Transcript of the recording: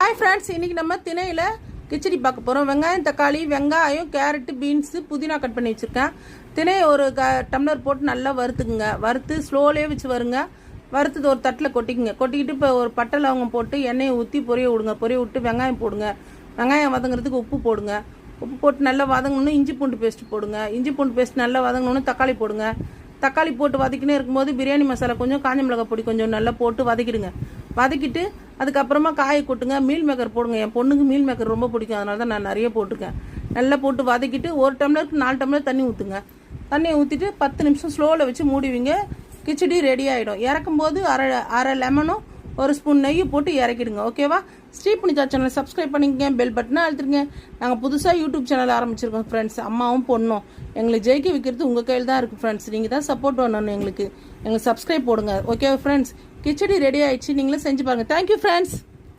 Hi friends, இன்றைக்கி நம்ம திணையில் கிச்சடி பார்க்க போகிறோம். வெங்காயம், தக்காளி, வெங்காயம், கேரட்டு, பீன்ஸு, புதினா கட் பண்ணி வச்சுருக்கேன். திணையை ஒரு டம்ளர் போட்டு நல்லா வறுத்துக்குங்க. வறுத்து ஸ்லோலே வச்சு வருங்க. வறுத்தது ஒரு தட்டில் கொட்டிக்குங்க. கொட்டிக்கிட்டு இப்போ ஒரு பட்டை லவங்கம் போட்டு எண்ணெயை ஊற்றி பொரிய விடுங்க. பொரிய விட்டு வெங்காயம் போடுங்க. வெங்காயம் வதங்குறதுக்கு உப்பு போடுங்க. உப்பு போட்டு நல்லா வதங்கணுன்னு இஞ்சி பூண்டு பேஸ்ட் போடுங்க. இஞ்சி பூண்டு பேஸ்ட் நல்லா வதங்கணுன்னு தக்காளி போடுங்க. தக்காளி போட்டு வதக்கினே இருக்கும்போது பிரியாணி மசாலா கொஞ்சம், காஞ்ச மிளகாய் பொடி கொஞ்சம் நல்லா போட்டு வதக்கிடுங்க. வதக்கிட்டு அதுக்கப்புறமா காயை கொட்டுங்க. மீல் மேக்கர் போடுங்க. என் பொண்ணுக்கு மீல் மேக்கர் ரொம்ப பிடிக்கும், அதனால தான் நான் நிறைய போட்டிருக்கேன். நல்லா போட்டு வதக்கிட்டு ஒரு டம்ளருக்கு 4 டம்ளர் தண்ணி ஊற்றுங்க. தண்ணியை ஊற்றிட்டு 10 நிமிஷம் ஸ்லோவில் வச்சு மூடிவிங்க. கிச்சடி ரெடி ஆகிடும். இறக்கும்போது அரை லெமனும் ஒரு ஸ்பூன் நெய் போட்டு இறக்கிடுங்க. ஓகேவா? ஸ்ரீ புனிதா சேனலை சப்ஸ்கிரைப் பண்ணிக்கங்க. பெல் பட்டனை அழுத்துருங்க. நாங்கள் புதுசாக யூடியூப் சேனல் ஆரம்பிச்சிருக்கோம் ஃப்ரெண்ட்ஸ். அம்மாவும் பொண்ணும் எங்களுக்கு ஜெயிக்க வைக்கிறது உங்கள் கையில் தான் இருக்குது ஃப்ரெண்ட்ஸ். நீங்கள் தான் சப்போர்ட் பண்ணணும் எங்களுக்கு. சப்ஸ்கிரைப் போடுங்க. ஓகே ஃப்ரெண்ட்ஸ், கிச்சடி ரெடி ஆயிடுச்சு. நீங்களும் செஞ்சு பாருங்கள். Thank you friends.